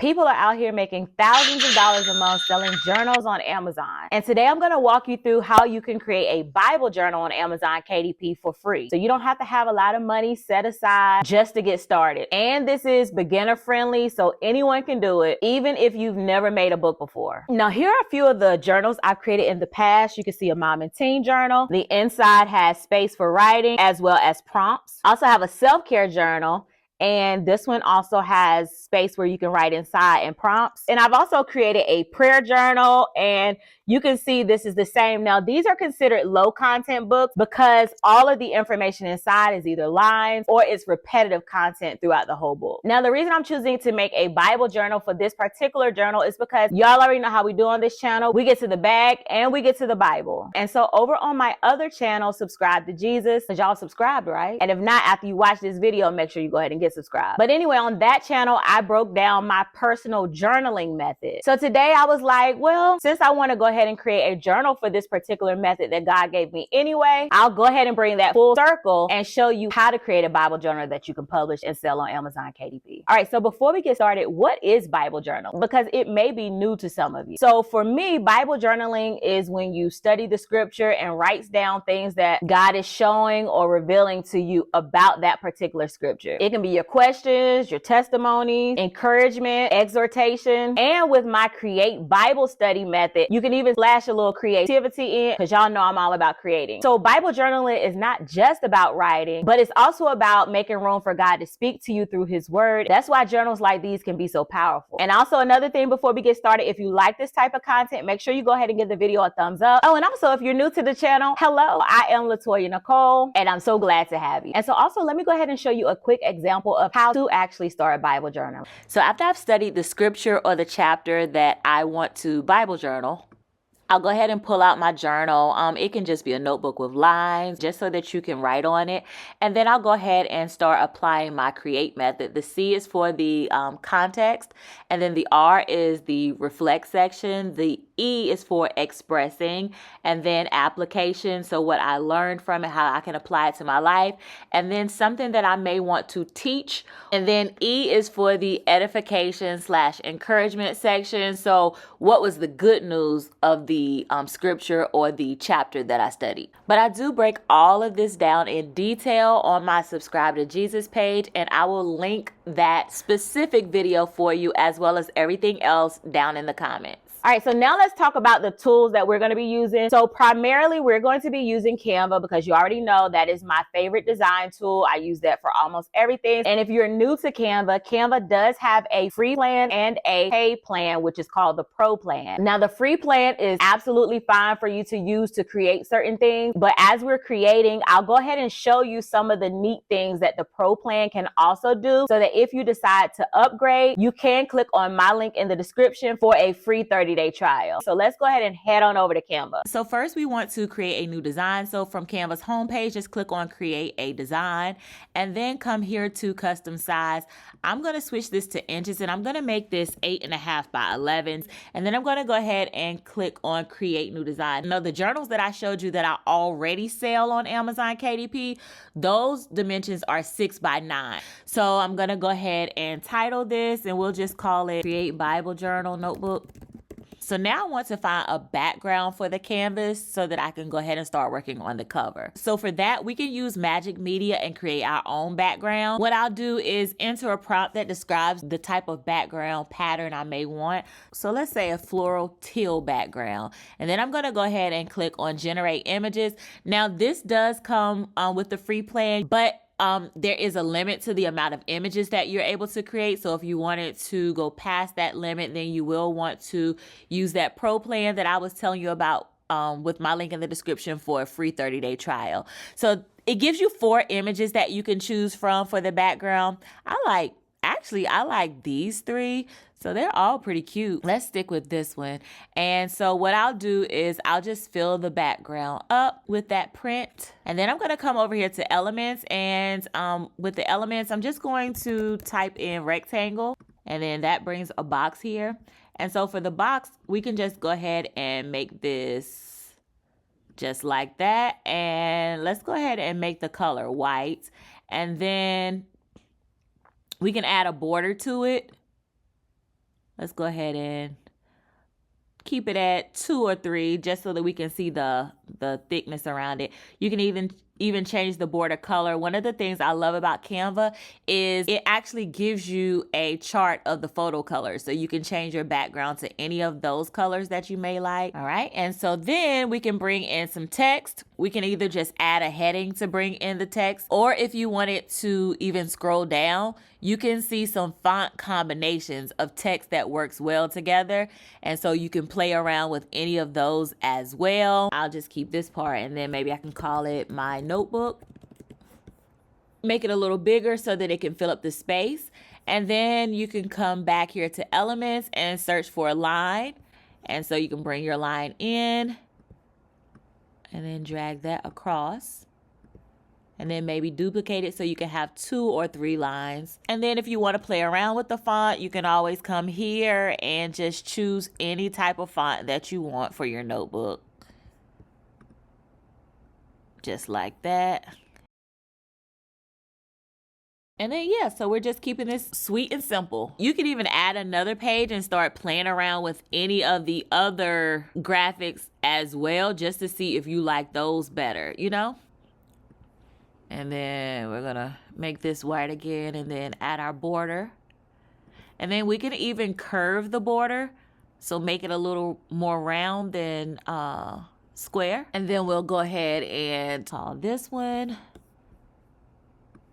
People are out here making thousands of dollars a month selling journals on Amazon. And today I'm going to walk you through how you can create a Bible journal on Amazon KDP for free. So you don't have to have a lot of money set aside just to get started. And this is beginner friendly, so anyone can do it, even if you've never made a book before. Now, here are a few of the journals I've created in the past. You can see a mom and teen journal. The inside has space for writing as well as prompts. I also have a self-care journal. And this one also has space where you can write inside and prompts. And I've also created a prayer journal, and you can see this is the same. Now, these are considered low content books because all of the information inside is either lines or it's repetitive content throughout the whole book. Now, the reason I'm choosing to make a Bible journal for this particular journal is because y'all already know how we do on this channel. We get to the bag and we get to the Bible. And so over on my other channel, Subscribe to Jesus, because y'all subscribed, right? And if not, after you watch this video, make sure you go ahead and get subscribed. But anyway, on that channel, I broke down my personal journaling method. So today I was like, well, since I want to go ahead and create a journal for this particular method that God gave me anyway, I'll go ahead and bring that full circle and show you how to create a Bible journal that you can publish and sell on Amazon KDP. All right, so before we get started, what is Bible journal? Because it may be new to some of you. So for me, Bible journaling is when you study the scripture and writes down things that God is showing or revealing to you about that particular scripture. It can be your questions, your testimonies, encouragement, exhortation. And with my Create Bible Study method, you can even flash a little creativity in, because y'all know I'm all about creating. So Bible journaling is not just about writing, but it's also about making room for God to speak to you through his word. That's why journals like these can be so powerful. And also another thing before we get started, if you like this type of content, make sure you go ahead and give the video a thumbs up. Oh, and also if you're new to the channel, hello, I am Latoya Nicole, and I'm so glad to have you. And so also let me go ahead and show you a quick example of how to actually start a Bible journal. So after I've studied the scripture or the chapter that I want to Bible journal, I'll go ahead and pull out my journal. It can just be a notebook with lines just so that you can write on it. And then I'll go ahead and start applying my create method. The C is for the context, and then the R is the reflect section. The E is for expressing, and then application. So what I learned from it, how I can apply it to my life, and then something that I may want to teach. And then E is for the edification / encouragement section. So what was the good news of the scripture or the chapter that I studied? But I do break all of this down in detail on my Subscribe to Jesus page, and I will link that specific video for you as well as everything else down in the comments. All right, so now let's talk about the tools that we're going to be using. So primarily, we're going to be using Canva because you already know that is my favorite design tool. I use that for almost everything. And if you're new to Canva, Canva does have a free plan and a paid plan, which is called the Pro plan. Now, the free plan is absolutely fine for you to use to create certain things. But as we're creating, I'll go ahead and show you some of the neat things that the Pro plan can also do, so that if you decide to upgrade, you can click on my link in the description for a free 30-day trial. So let's go ahead and head on over to Canva. So first we want to create a new design. So from Canva's homepage, just click on create a design and then come here to custom size. I'm going to switch this to inches and I'm going to make this 8.5 by 11s. And then I'm going to go ahead and click on create new design. Now the journals that I showed you that I already sell on Amazon KDP, those dimensions are 6 by 9. So I'm going to go ahead and title this and we'll just call it Create Bible Journal Notebook. So now I want to find a background for the canvas so that I can go ahead and start working on the cover. So for that, we can use Magic Media and create our own background. What I'll do is enter a prompt that describes the type of background pattern I may want. So let's say a floral teal background. And then I'm going to go ahead and click on Generate Images. Now this does come with the free plan, but there is a limit to the amount of images that you're able to create. So if you wanted to go past that limit, then you will want to use that Pro plan that I was telling you about with my link in the description for a free 30-day trial. So it gives you 4 images that you can choose from for the background. I like these 3. So they're all pretty cute. Let's stick with this one. And so what I'll do is I'll just fill the background up with that print. And then I'm going to come over here to elements. And with the elements, I'm just going to type in rectangle. And then that brings a box here. And so for the box, we can just go ahead and make this just like that. And let's go ahead and make the color white. And then we can add a border to it. Let's go ahead and keep it at 2 or 3 just so that we can see the thickness around it. You can even change the border color. One of the things I love about Canva is it actually gives you a chart of the photo colors, so you can change your background to any of those colors that you may like. All right, and so then we can bring in some text. We can either just add a heading to bring in the text, or if you wanted to even scroll down, you can see some font combinations of text that works well together. And so you can play around with any of those as well. I'll just keep this part and then maybe I can call it my notebook. Make it a little bigger so that it can fill up the space. And then you can come back here to elements and search for a line. And so you can bring your line in and then drag that across. And then maybe duplicate it so you can have 2 or 3 lines. And then if you want to play around with the font, you can always come here and just choose any type of font that you want for your notebook. Just like that. And then, yeah, so we're just keeping this sweet and simple. You can even add another page and start playing around with any of the other graphics as well, just to see if you like those better, you know? And then we're gonna make this white again and then add our border. And then we can even curve the border, so make it a little more round than square. And then we'll go ahead and call this one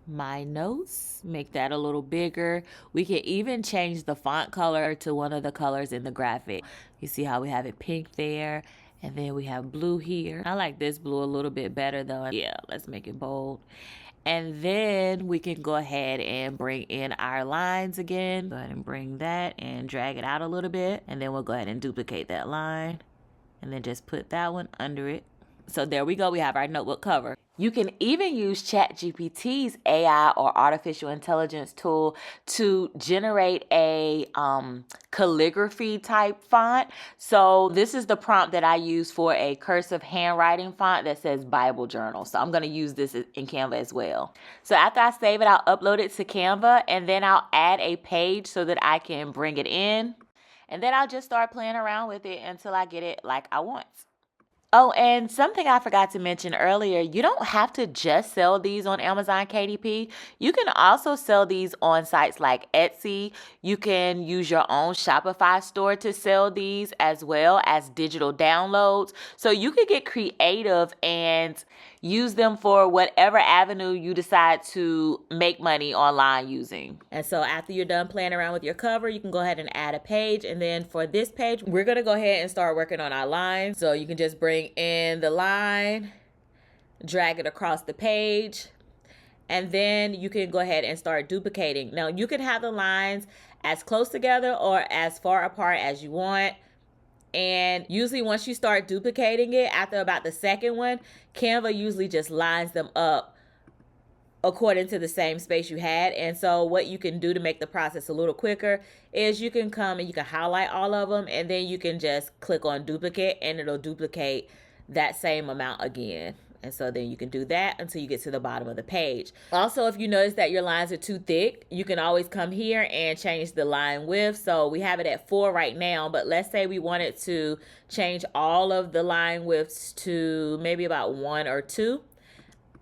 My Notes. Make that a little bigger. We can even change the font color to one of the colors in the graphic. You see how we have it pink there? And then we have blue here. I like this blue a little bit better though. Yeah, let's make it bold. And then we can go ahead and bring in our lines again. Go ahead and bring that and drag it out a little bit. And then we'll go ahead and duplicate that line. And then just put that one under it. So there we go, we have our notebook cover. You can even use ChatGPT's AI or artificial intelligence tool to generate a calligraphy type font. So this is the prompt that I use for a cursive handwriting font that says Bible Journal. So I'm gonna use this in Canva as well. So after I save it, I'll upload it to Canva and then I'll add a page so that I can bring it in. And then I'll just start playing around with it until I get it like I want. Oh, and something I forgot to mention earlier, you don't have to just sell these on Amazon KDP. You can also sell these on sites like Etsy. You can use your own Shopify store to sell these as well as digital downloads. So you can get creative and use them for whatever avenue you decide to make money online using. And so after you're done playing around with your cover, you can go ahead and add a page. And then for this page, we're going to go ahead and start working on our line. So you can just bring in the line, drag it across the page, and then you can go ahead and start duplicating. Now you can have the lines as close together or as far apart as you want. And usually once you start duplicating it, after about the second one, Canva usually just lines them up according to the same space you had. And so what you can do to make the process a little quicker is you can come and you can highlight all of them, and then you can just click on duplicate and it'll duplicate that same amount again. And so then you can do that until you get to the bottom of the page. Also, if you notice that your lines are too thick, you can always come here and change the line width. So we have it at 4 right now, but let's say we wanted to change all of the line widths to maybe about 1 or 2.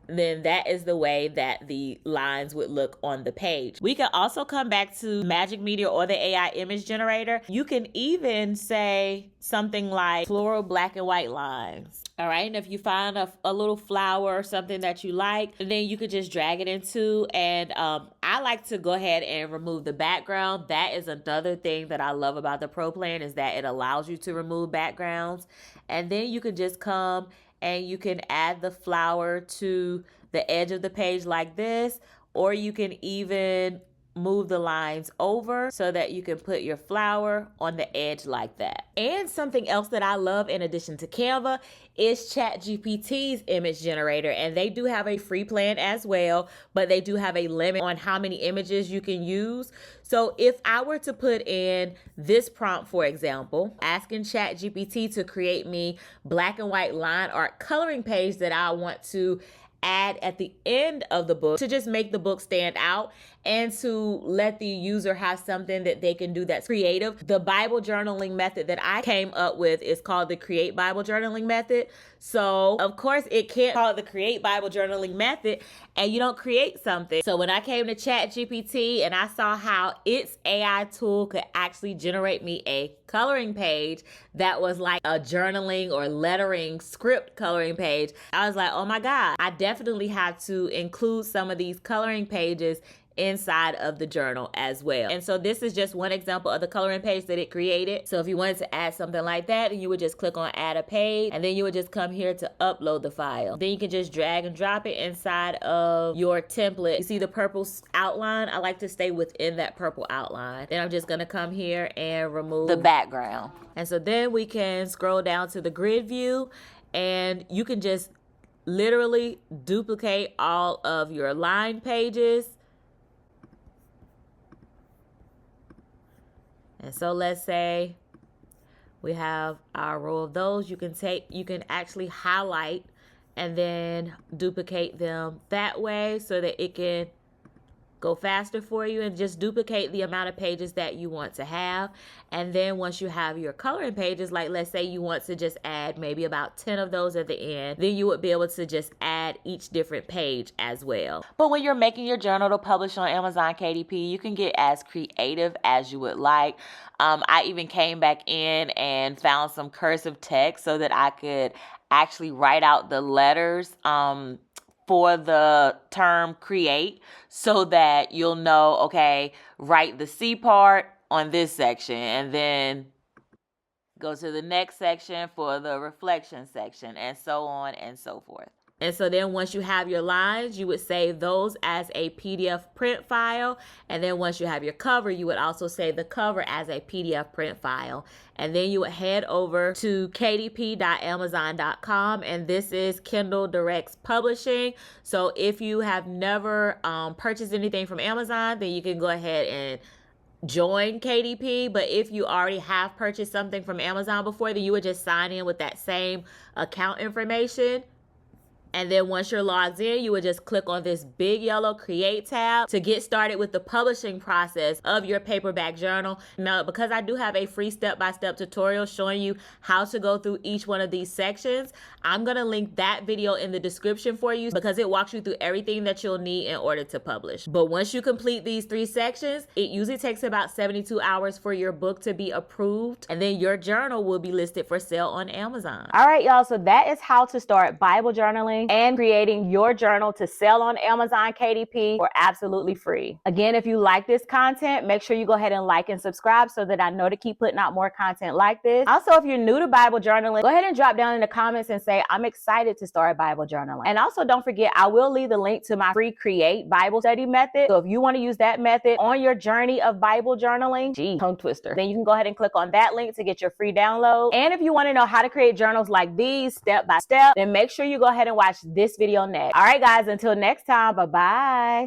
Then that is the way that the lines would look on the page. We can also come back to Magic Media or the AI image generator. You can even say something like floral black and white lines. All right, and if you find a little flower or something that you like, then you could just drag it into, and I like to go ahead and remove the background. That is another thing that I love about the Pro Plan, is that it allows you to remove backgrounds. And then you can just come and you can add the flower to the edge of the page like this, or you can even move the lines over so that you can put your flower on the edge like that. And something else that I love in addition to Canva is ChatGPT's image generator, and they do have a free plan as well, but they do have a limit on how many images you can use. So if I were to put in this prompt, for example, asking ChatGPT to create me black and white line art coloring page that I want to add at the end of the book to just make the book stand out, and to let the user have something that they can do that's creative. The Bible journaling method that I came up with is called the Create Bible Journaling Method. So of course it can't call it the Create Bible Journaling Method and you don't create something. So when I came to ChatGPT and I saw how its AI tool could actually generate me a coloring page that was like a journaling or lettering script coloring page, I was like, oh my God, I definitely have to include some of these coloring pages inside of the journal as well. And so this is just one example of the coloring page that it created. So if you wanted to add something like that, then you would just click on add a page, and then you would just come here to upload the file. Then you can just drag and drop it inside of your template. You see the purple outline? I like to stay within that purple outline. Then I'm just gonna come here and remove the background. And so then we can scroll down to the grid view, and you can just literally duplicate all of your line pages. And so let's say we have our row of those. You can actually highlight and then duplicate them that way so that it can go faster for you, and just duplicate the amount of pages that you want to have. And then once you have your coloring pages, like let's say you want to just add maybe about 10 of those at the end, then you would be able to just add each different page as well. But when you're making your journal to publish on Amazon KDP, you can get as creative as you would like. I even came back in and found some cursive text so that I could actually write out the letters for the term create, so that you'll know, okay, write the C part on this section and then go to the next section for the reflection section, and so on and so forth. And so then once you have your lines, you would save those as a PDF print file. And then once you have your cover, you would also save the cover as a PDF print file. And then you would head over to kdp.amazon.com. And this is Kindle Direct's publishing. So if you have never purchased anything from Amazon, then you can go ahead and join KDP. But if you already have purchased something from Amazon before, then you would just sign in with that same account information. And then once you're logged in, you would just click on this big yellow Create tab to get started with the publishing process of your paperback journal. Now, because I do have a free step-by-step tutorial showing you how to go through each one of these sections, I'm going to link that video in the description for you because it walks you through everything that you'll need in order to publish. But once you complete these 3 sections, it usually takes about 72 hours for your book to be approved, and then your journal will be listed for sale on Amazon. All right, y'all, so that is how to start Bible journaling and creating your journal to sell on Amazon KDP for absolutely free. Again, if you like this content, make sure you go ahead and like and subscribe so that I know to keep putting out more content like this. Also, if you're new to Bible journaling, go ahead and drop down in the comments and say, I'm excited to start Bible journaling. And also don't forget, I will leave the link to my free Create Bible Study method. So if you want to use that method on your journey of Bible journaling, tongue twister, then you can go ahead and click on that link to get your free download. And if you want to know how to create journals like these step by step, then make sure you go ahead and watch this video next. All right, guys, until next time, bye-bye.